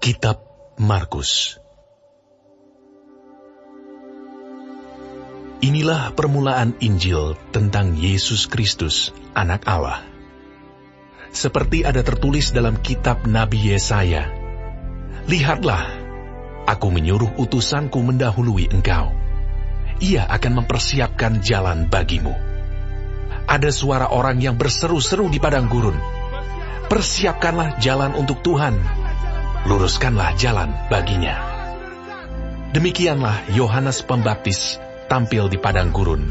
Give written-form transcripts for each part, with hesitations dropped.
Kitab Markus. Inilah permulaan Injil tentang Yesus Kristus, Anak Allah. Seperti ada tertulis dalam kitab Nabi Yesaya, "Lihatlah, aku menyuruh utusanku mendahului engkau. Ia akan mempersiapkan jalan bagimu." Ada suara orang yang berseru-seru di padang gurun, "Persiapkanlah jalan untuk Tuhan, luruskanlah jalan baginya." Demikianlah Yohanes Pembaptis tampil di padang gurun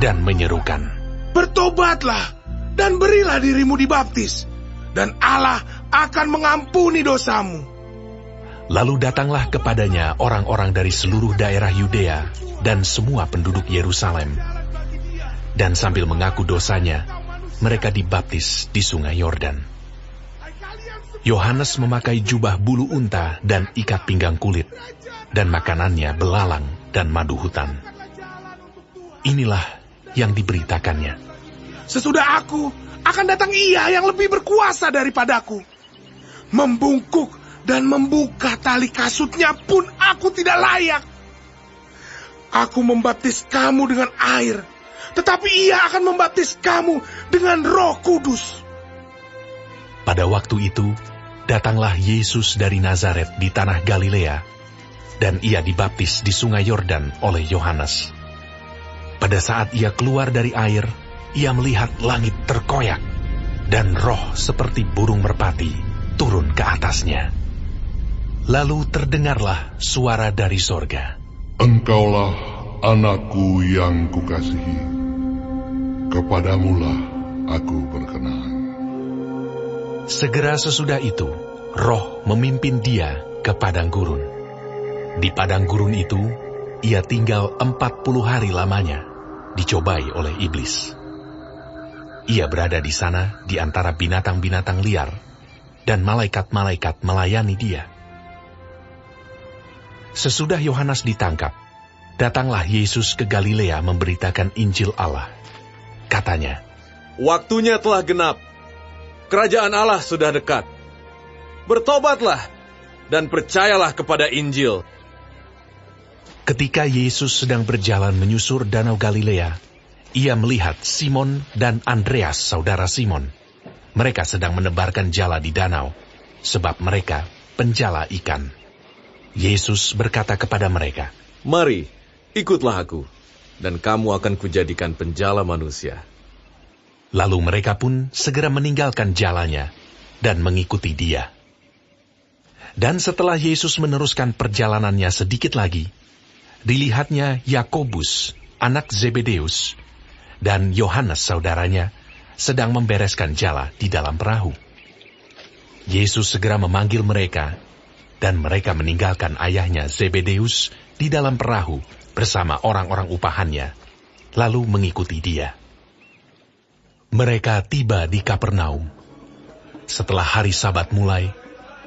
dan menyerukan, "Bertobatlah dan berilah dirimu dibaptis, dan Allah akan mengampuni dosamu." Lalu datanglah kepadanya orang-orang dari seluruh daerah Yudea dan semua penduduk Yerusalem. Dan sambil mengaku dosanya, mereka dibaptis di sungai Yordan. Yohanes memakai jubah bulu unta dan ikat pinggang kulit, dan makanannya belalang dan madu hutan. Inilah yang diberitakannya, "Sesudah aku, akan datang Ia yang lebih berkuasa daripadaku. Membungkuk dan membuka tali kasutnya pun aku tidak layak. Aku membaptis kamu dengan air, tetapi Ia akan membaptis kamu dengan Roh Kudus." Pada waktu itu, datanglah Yesus dari Nazaret di tanah Galilea, dan Ia dibaptis di sungai Yordan oleh Yohanes. Pada saat Ia keluar dari air, Ia melihat langit terkoyak, dan roh seperti burung merpati turun ke atasnya. Lalu terdengarlah suara dari sorga, "Engkaulah anakku yang kukasihi, kepadamulah aku berkenan." Segera sesudah itu, roh memimpin Dia ke padang gurun. Di padang gurun itu, Ia tinggal 40 hari lamanya, dicobai oleh iblis. Ia berada di sana di antara binatang-binatang liar, dan malaikat-malaikat melayani Dia. Sesudah Yohanes ditangkap, datanglah Yesus ke Galilea memberitakan Injil Allah. Katanya, "Waktunya telah genap. Kerajaan Allah sudah dekat. Bertobatlah dan percayalah kepada Injil." Ketika Yesus sedang berjalan menyusur danau Galilea, Ia melihat Simon dan Andreas, saudara Simon. Mereka sedang menebarkan jala di danau, sebab mereka penjala ikan. Yesus berkata kepada mereka, "Mari, ikutlah aku, dan kamu akan kujadikan penjala manusia." Lalu mereka pun segera meninggalkan jalannya dan mengikuti Dia. Dan setelah Yesus meneruskan perjalanannya sedikit lagi, dilihatnya Yakobus, anak Zebedeus, dan Yohanes saudaranya sedang membereskan jala di dalam perahu. Yesus segera memanggil mereka, dan mereka meninggalkan ayahnya Zebedeus di dalam perahu bersama orang-orang upahannya, lalu mengikuti Dia. Mereka tiba di Kapernaum. Setelah hari Sabat mulai,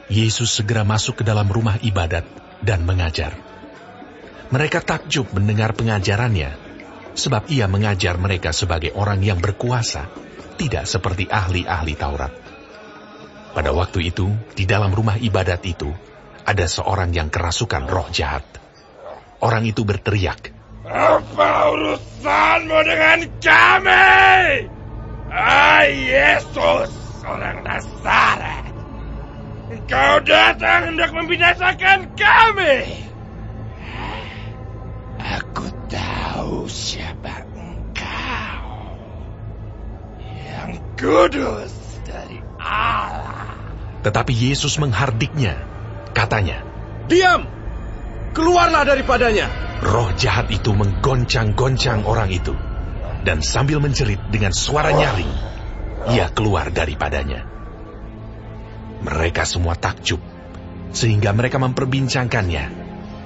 Yesus segera masuk ke dalam rumah ibadat dan mengajar. Mereka takjub mendengar pengajarannya, sebab Ia mengajar mereka sebagai orang yang berkuasa, tidak seperti ahli-ahli Taurat. Pada waktu itu, di dalam rumah ibadat itu, ada seorang yang kerasukan roh jahat. Orang itu berteriak, "Apa urusanmu dengan kami, Yesus, orang Nazaret? Engkau datang hendak membinasakan kami. Aku tahu siapa engkau, yang kudus dari Allah." Tetapi Yesus menghardiknya. Katanya, "Diam! Keluarlah daripadanya!" roh jahat itu menggoncang-goncang orang itu, dan sambil menjerit dengan suara nyaring, ia keluar daripadanya. Mereka semua takjub, sehingga mereka memperbincangkannya.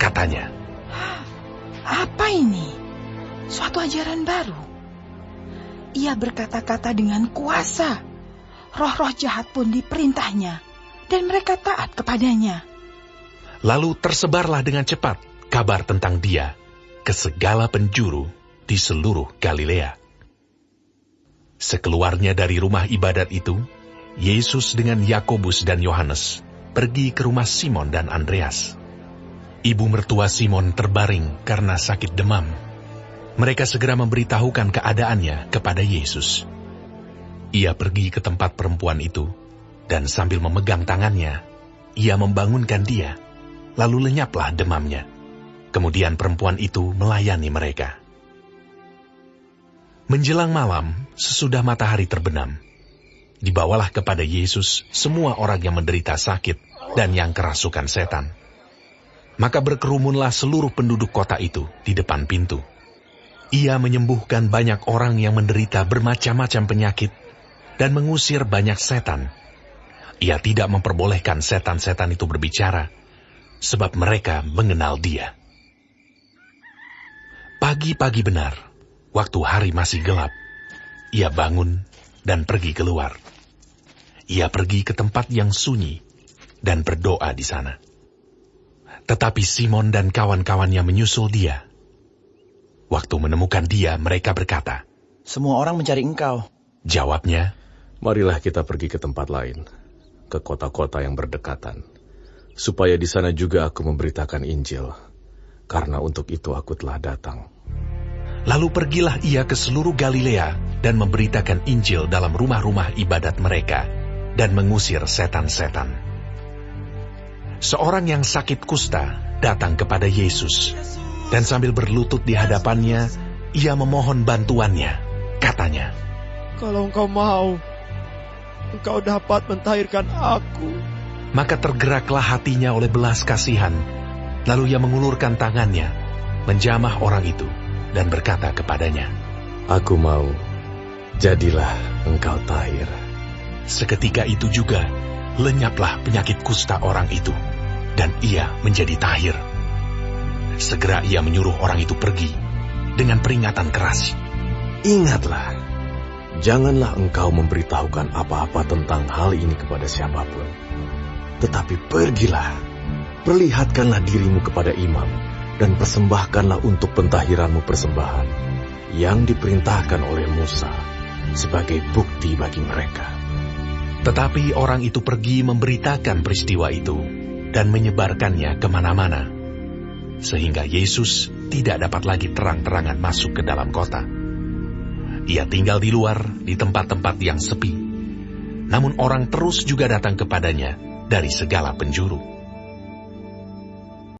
Katanya, "Apa ini? Suatu ajaran baru. Ia berkata-kata dengan kuasa. Roh-roh jahat pun diperintahnya, dan mereka taat kepadanya." Lalu tersebarlah dengan cepat kabar tentang Dia ke segala penjuru di seluruh Galilea. Sekeluarnya dari rumah ibadat itu, Yesus dengan Yakobus dan Yohanes pergi ke rumah Simon dan Andreas. Ibu mertua Simon terbaring karena sakit demam. Mereka segera memberitahukan keadaannya kepada Yesus. Ia pergi ke tempat perempuan itu, dan sambil memegang tangannya, ia membangunkan dia, lalu lenyaplah demamnya. Kemudian perempuan itu melayani mereka. Menjelang malam, sesudah matahari terbenam, dibawalah kepada Yesus semua orang yang menderita sakit dan yang kerasukan setan. Maka berkerumunlah seluruh penduduk kota itu di depan pintu. Ia menyembuhkan banyak orang yang menderita bermacam-macam penyakit dan mengusir banyak setan. Ia tidak memperbolehkan setan-setan itu berbicara, sebab mereka mengenal dia. Pagi-pagi benar, waktu hari masih gelap, ia bangun dan pergi keluar. Ia pergi ke tempat yang sunyi dan berdoa di sana. Tetapi Simon dan kawan-kawannya menyusul dia. Waktu menemukan dia, mereka berkata, "Semua orang mencari engkau." Jawabnya, Marilah kita pergi ke tempat lain, ke kota-kota yang berdekatan, supaya di sana juga aku memberitakan Injil, karena untuk itu aku telah datang. lalu pergilah ia ke seluruh Galilea dan memberitakan Injil dalam rumah-rumah ibadat mereka dan mengusir setan-setan. Seorang yang sakit kusta datang kepada Yesus, dan sambil berlutut di hadapannya, ia memohon bantuannya. Katanya, "Kalau engkau mau, engkau dapat mentahirkan aku." Maka tergeraklah hatinya oleh belas kasihan, lalu ia mengulurkan tangannya, menjamah orang itu, dan berkata kepadanya, Aku mau, jadilah engkau tahir. Seketika itu juga, lenyaplah penyakit kusta orang itu, dan ia menjadi tahir. Segera ia menyuruh orang itu pergi, dengan peringatan keras. Ingatlah, janganlah engkau memberitahukan apa-apa tentang hal ini kepada siapapun. Tetapi pergilah, perlihatkanlah dirimu kepada imam, dan persembahkanlah untuk pentahiranmu persembahan, yang diperintahkan oleh Musa, sebagai bukti bagi mereka. Tetapi orang itu pergi memberitakan peristiwa itu, dan menyebarkannya kemana-mana, sehingga Yesus tidak dapat lagi terang-terangan masuk ke dalam kota. Ia tinggal di luar, di tempat-tempat yang sepi. Namun orang terus juga datang kepadanya dari segala penjuru.